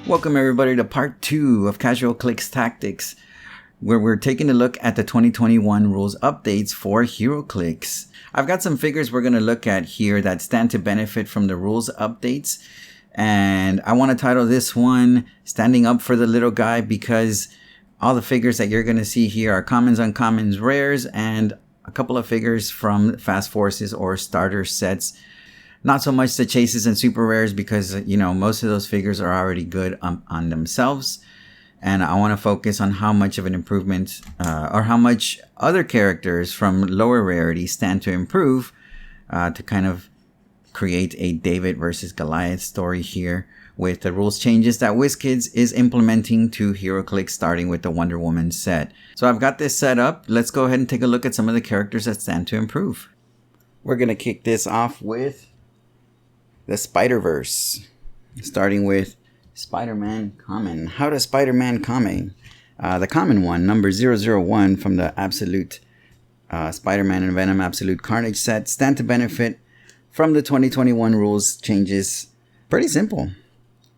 Welcome everybody to part 2 of Heroclix Tactics, where we're taking a look at the 2021 rules updates for Heroclix. I've got some figures we're going to look at here that stand to benefit from the rules updates, and I want to title this one Standing Up for the Little Guy, because all the figures that you're going to see here are commons, uncommons, rares, and a couple of figures from Fast Forces or starter sets. Not so much the chases and super rares, because, you know, most of those figures are already good on themselves. And I want to focus on how much of an improvement or how much other characters from lower rarity stand to improve to kind of create a David versus Goliath story here with the rules changes that WizKids is implementing to Heroclix, starting with the Wonder Woman set. So I've got this set up. Let's go ahead and take a look at some of the characters that stand to improve. We're going to kick this off with the Spider-Verse, starting with SpiderMan Common. How does SpiderMan Common? The common one, number 001 from the Absolute Spider-Man and Venom Absolute Carnage set, stand to benefit from the 2021 rules changes. Pretty simple.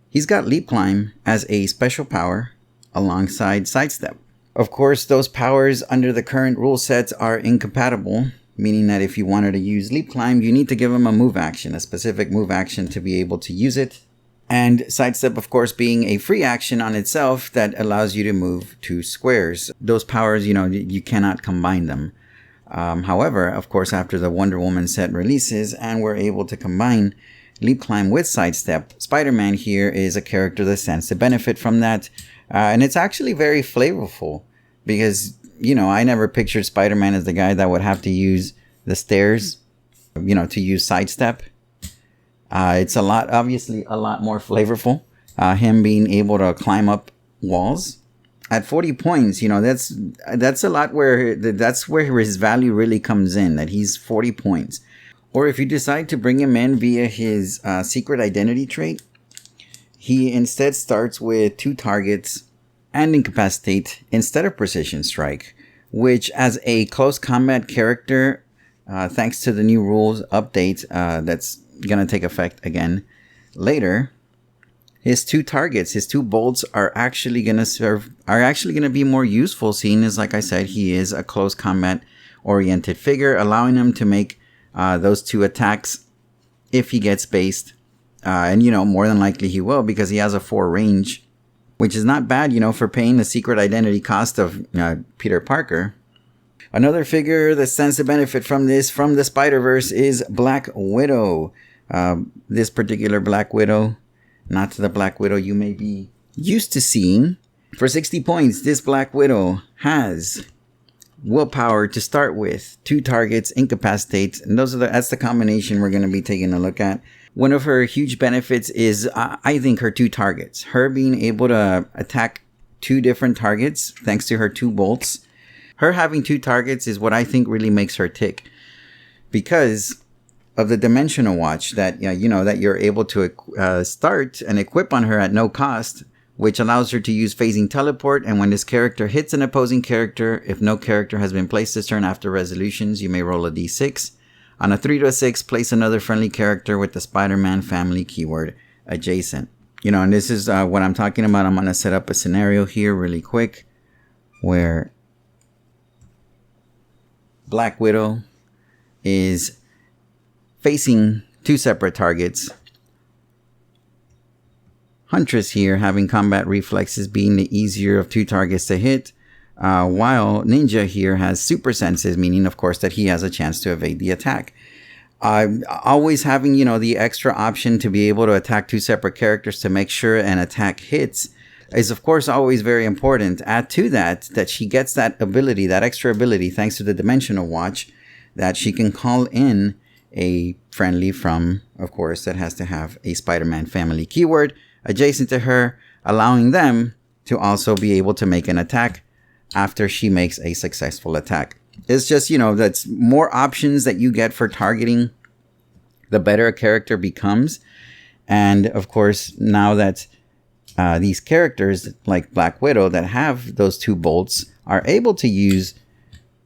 He's got Leap Climb as a special power alongside Sidestep. Of course, those powers under the current rule sets are incompatible, meaning that if you wanted to use Leap Climb, you need to give him a move action, a specific move action to be able to use it. And Sidestep, of course, being a free action on itself that allows you to move 2 squares. Those powers, you know, you cannot combine them. However, of course, after the Wonder Woman set releases and we're able to combine Leap Climb with Sidestep, Spider-Man here is a character that stands to benefit from that. And it's actually very flavorful because, you know, I never pictured Spider-Man as the guy that would have to use the stairs, you know, to use Sidestep. It's obviously a lot more flavorful. Him being able to climb up walls at 40 points, you know, that's a lot that's where his value really comes in, that he's 40 points. Or if you decide to bring him in via his secret identity trait, he instead starts with 2 targets and incapacitate instead of precision strike, which as a close combat character, thanks to the new rules update that's gonna take effect again later, his 2 targets, his 2 bolts are actually gonna be more useful, seeing as, like I said, he is a close combat oriented figure, allowing him to make those 2 attacks if he gets based, and you know, more than likely he will, because he has a 4 range, which is not bad, you know, for paying the secret identity cost of Peter Parker. Another figure that stands to benefit from this, from the Spider-Verse, is Black Widow. This particular Black Widow, not the Black Widow you may be used to seeing. For 60 points, this Black Widow has willpower to start with, 2 targets, incapacitate, and that's the combination we're going to be taking a look at. One of her huge benefits is, I think, her 2 targets. Her being able to attack 2 different targets thanks to her 2 bolts. Her having 2 targets is what I think really makes her tick, because of the Dimensional Watch that, you know, that you're able to start and equip on her at no cost, which allows her to use phasing teleport. And when this character hits an opposing character, if no character has been placed this turn after resolutions, you may roll a d6. On a 3 to a 6, place another friendly character with the Spider-Man family keyword adjacent. You know, and this is what I'm talking about. I'm going to set up a scenario here really quick where Black Widow is facing 2 separate targets. Huntress here having combat reflexes, being the easier of 2 targets to hit, while Ninja here has super senses, meaning of course that he has a chance to evade the attack. Always having, you know, the extra option to be able to attack 2 separate characters to make sure an attack hits is of course always very important. Add to that she gets that ability, that extra ability, thanks to the Dimensional Watch, that she can call in a friendly from, of course, that has to have a Spider-Man family keyword adjacent to her, allowing them to also be able to make an attack after she makes a successful attack. It's just, you know, that's more options that you get for targeting, the better a character becomes. And of course, now that these characters like Black Widow that have those 2 bolts are able to use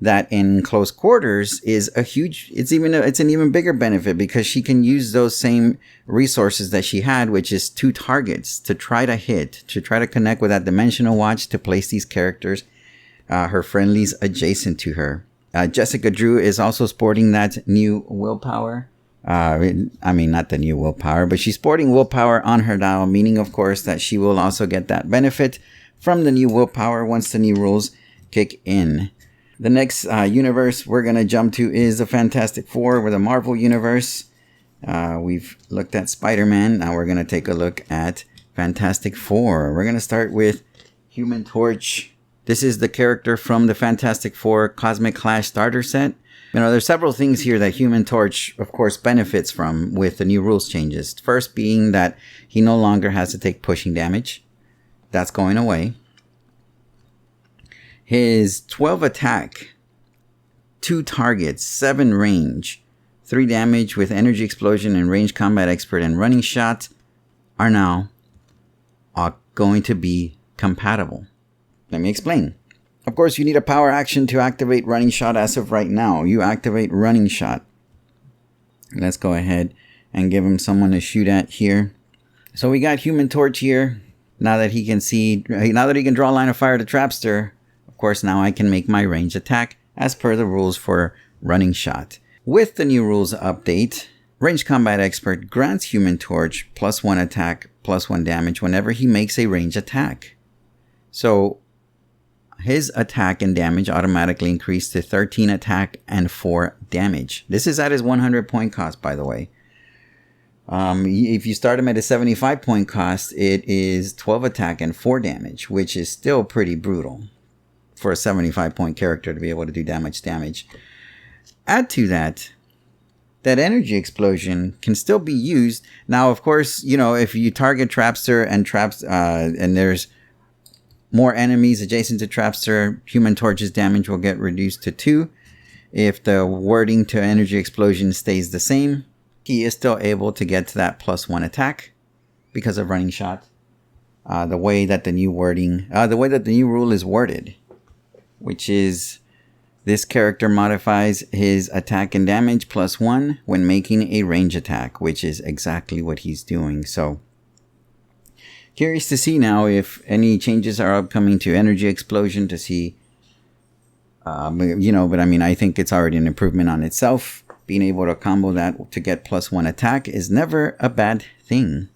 that in close quarters is a huge, it's an even bigger benefit, because she can use those same resources that she had, which is 2 targets to try to connect with that dimensional watch to place these characters, her friendlies, adjacent to her. Jessica Drew is also sporting that new willpower. Not the new willpower, but she's sporting willpower on her dial, meaning, of course, that she will also get that benefit from the new willpower once the new rules kick in. The next universe we're going to jump to is the Fantastic Four, or the Marvel Universe. We've looked at SpiderMan. Now we're going to take a look at Fantastic Four. We're going to start with Human Torch. This is the character from the Fantastic Four Cosmic Clash starter set. There's several things here that Human Torch, of course, benefits from with the new rules changes. First being that he no longer has to take pushing damage. That's going away. His 12 attack, 2 targets, 7 range, 3 damage with energy explosion and range combat expert and running shot are now going to be compatible. Let me explain. Of course, you need a power action to activate running shot as of right now. You activate running shot. Let's go ahead and give him someone to shoot at here. So we got Human Torch here. Now that he can draw a line of fire to Trapster, of course, now I can make my range attack as per the rules for running shot. With the new rules update, range combat expert grants Human Torch +1 attack, +1 damage whenever he makes a range attack. So his attack and damage automatically increase to 13 attack and 4 damage. This is at his 100 point cost, by the way. If you start him at a 75 point cost, it is 12 attack and 4 damage, which is still pretty brutal for a 75 point character to be able to do damage. Add to that energy explosion can still be used. Now, of course, if you target Trapster and there's more enemies adjacent to Trapster, Human Torch's damage will get reduced to 2. If the wording to energy explosion stays the same, he is still able to get to that +1 attack because of running shot. The way that the new rule is worded, which is this character modifies his attack and damage +1 when making a range attack, which is exactly what he's doing. So, curious to see now if any changes are upcoming to energy explosion to see, I think it's already an improvement on itself. Being able to combo that to get +1 attack is never a bad thing.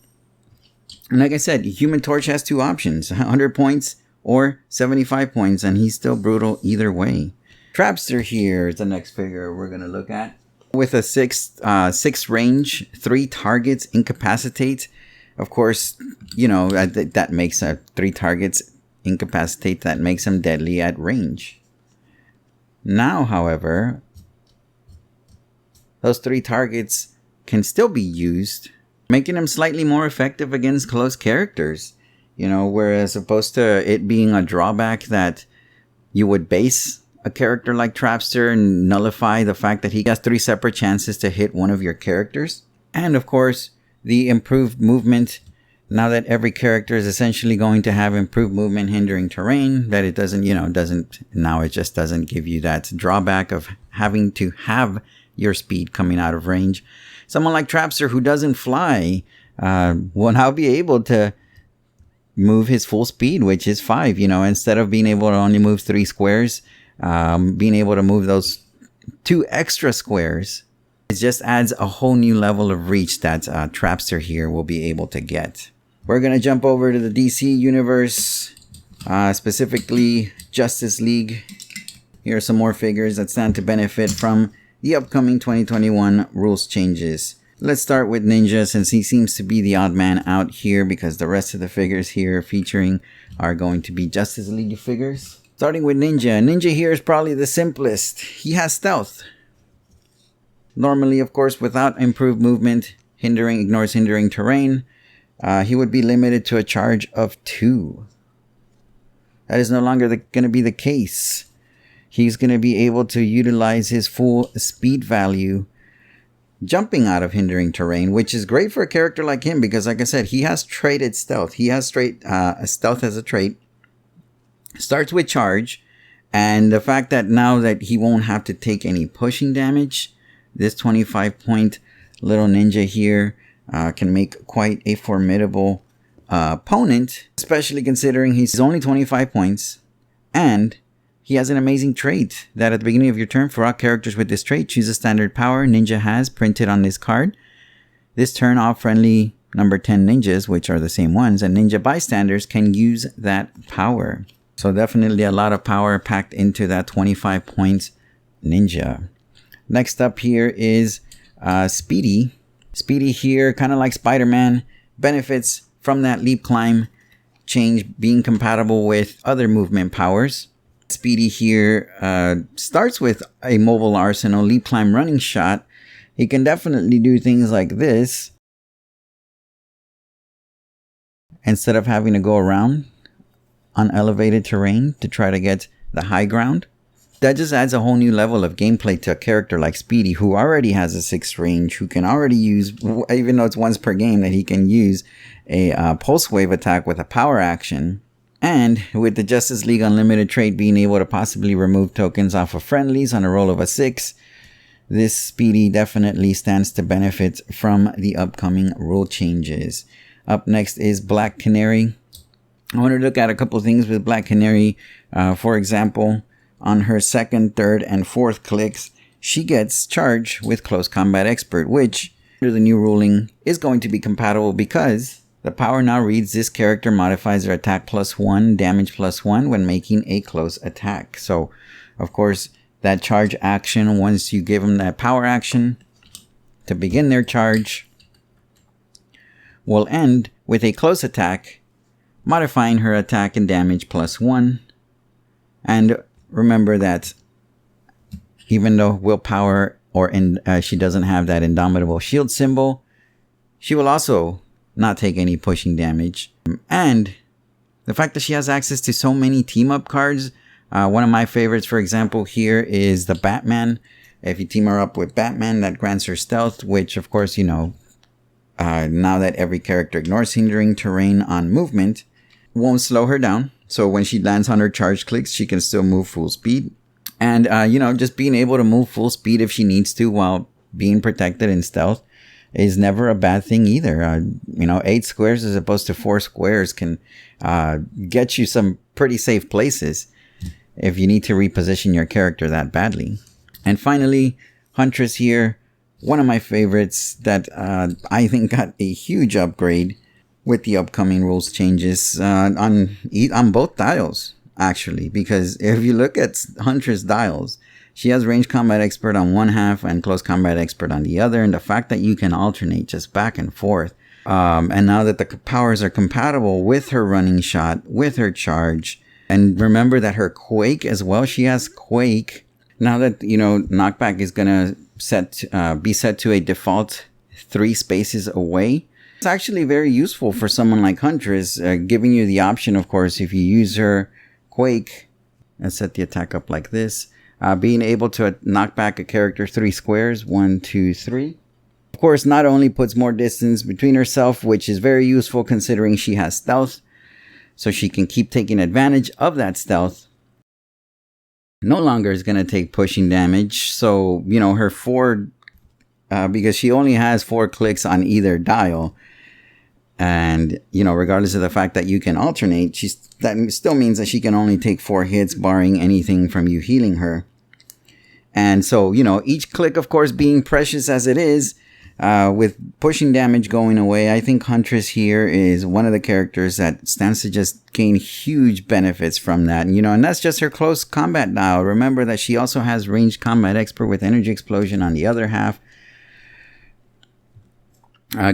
And like I said, Human Torch has 2 options, 100 points or 75 points, and he's still brutal either way. Trapster here is the next figure we're going to look at. With a 6 range, 3 targets, incapacitate. Of course, that makes 3 targets incapacitate. That makes him deadly at range. Now, however, those 3 targets can still be used, making him slightly more effective against close characters. Whereas opposed to it being a drawback that you would base a character like Trapster and nullify the fact that he has 3 separate chances to hit one of your characters. And of course, the improved movement, now that every character is essentially going to have improved movement hindering terrain, that it doesn't give you that drawback of having to have your speed coming out of range. Someone like Trapster, who doesn't fly, will now be able to move his full speed, which is 5. Instead of being able to only move 3 squares, being able to move those 2 extra squares, it just adds a whole new level of reach that Trapster here will be able to get. We're going to jump over to the DC universe, specifically Justice League. Here are some more figures that stand to benefit from the upcoming 2021 rules changes. Let's start with Ninja, since he seems to be the odd man out here, because the rest of the figures here featuring are going to be Justice League figures. Starting with Ninja. Ninja here is probably the simplest. He has stealth. Normally, of course, without improved movement, ignores hindering terrain, he would be limited to a charge of 2. That is no longer going to be the case. He's going to be able to utilize his full speed value jumping out of hindering terrain, which is great for a character like him because, like I said, he has traded stealth. He has stealth as a trait. Starts with charge, And the fact that now that he won't have to take any pushing damage, this 25 point little ninja here can make quite a formidable opponent, especially considering he's only 25 points and he has an amazing trait that at the beginning of your turn, for all characters with this trait, choose a standard power Ninja has printed on this card. This turn, all friendly number 10 ninjas, which are the same ones, and ninja bystanders can use that power. So definitely a lot of power packed into that 25 points ninja. Next up here is Speedy. Speedy here, kind of like Spider-Man, benefits from that leap climb change being compatible with other movement powers. Speedy here starts with a mobile arsenal, leap climb, running shot. He can definitely do things like this instead of having to go around on elevated terrain to try to get the high ground. That just adds a whole new level of gameplay to a character like Speedy, who already has a 6 range, who can already use, even though it's once per game, that he can use a pulse wave attack with a power action. And with the Justice League Unlimited trait being able to possibly remove tokens off of friendlies on a roll of a 6, this Speedy definitely stands to benefit from the upcoming rule changes. Up next is Black Canary. I want to look at a couple things with Black Canary. For example, on her 2nd, 3rd, and 4th clicks, she gets charged with Close Combat Expert, which under the new ruling is going to be compatible because the power now reads this character modifies their attack +1, damage +1 when making a close attack. So, of course, that charge action, once you give them that power action to begin their charge, will end with a close attack, modifying her attack and damage +1. And remember that even though willpower she doesn't have that indomitable shield symbol, she will also not take any pushing damage. And the fact that she has access to so many team up cards, one of my favorites, for example, here is the Batman. If you team her up with Batman, that grants her stealth, which of course, now that every character ignores hindering terrain on movement, won't slow her down. So when she lands on her charge clicks, she can still move full speed. And, just being able to move full speed if she needs to while being protected in stealth is never a bad thing either. 8 squares as opposed to 4 squares can get you some pretty safe places if you need to reposition your character that badly. And finally, Huntress here, one of my favorites that I think got a huge upgrade with the upcoming rules changes on both dials, actually, because if you look at Huntress dials, she has range combat expert on one half and close combat expert on the other, and the fact that you can alternate just back and forth, and now that the powers are compatible with her running shot, with her charge, and remember that her quake as well, she has quake. Now that knockback is gonna be set to a default 3 spaces away. It's actually very useful for someone like Huntress, giving you the option, of course, if you use her quake and set the attack up like this, being able to knock back a character 3 squares, 1, 2, 3. Of course, not only puts more distance between herself, which is very useful considering she has stealth, so she can keep taking advantage of that stealth. No longer is going to take pushing damage, so, her 4, because she only has 4 clicks on either dial, and, regardless of the fact that you can alternate, that still means that she can only take 4 hits, barring anything from you healing her. And so, each click, of course, being precious as it is, with pushing damage going away, I think Huntress here is one of the characters that stands to just gain huge benefits from that. And that's just her close combat dial. Remember that she also has ranged combat expert with energy explosion on the other half,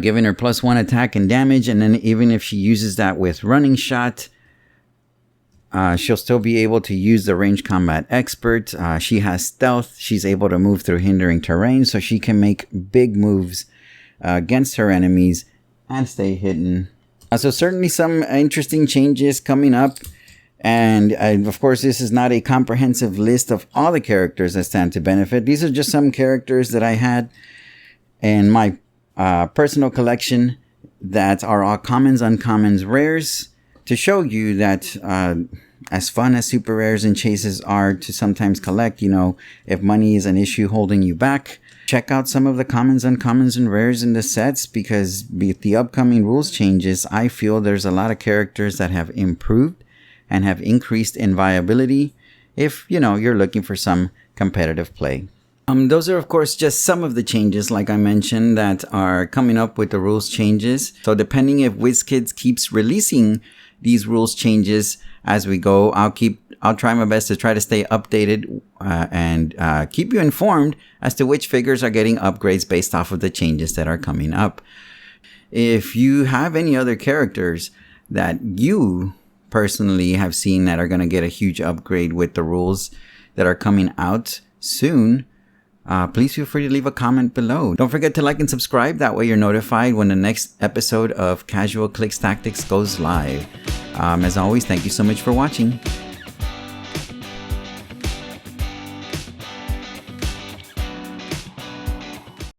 giving her +1 attack and damage. And then even if she uses that with running shot, she'll still be able to use the range combat expert. She has stealth. She's able to move through hindering terrain, so she can make big moves against her enemies and stay hidden. So certainly some interesting changes coming up. And of course, this is not a comprehensive list of all the characters that stand to benefit. These are just some characters that I had in my personal collection that are all commons, uncommons, rares, to show you that as fun as super rares and chases are to sometimes collect, you know, if money is an issue holding you back, check out some of the commons, uncommons, and rares in the sets, because with the upcoming rules changes, I feel there's a lot of characters that have improved and have increased in viability if, you know, you're looking for some competitive play. Those are, of course, just some of the changes, like I mentioned, that are coming up with the rules changes. So depending if WizKids keeps releasing these rules changes as we go, I'll try my best to try to stay updated and keep you informed as to which figures are getting upgrades based off of the changes that are coming up. If you have any other characters that you personally have seen that are going to get a huge upgrade with the rules that are coming out soon, please feel free to leave a comment below. Don't forget to like and subscribe. That way you're notified when the next episode of Casual Clicks Tactics goes live. As always, thank you so much for watching.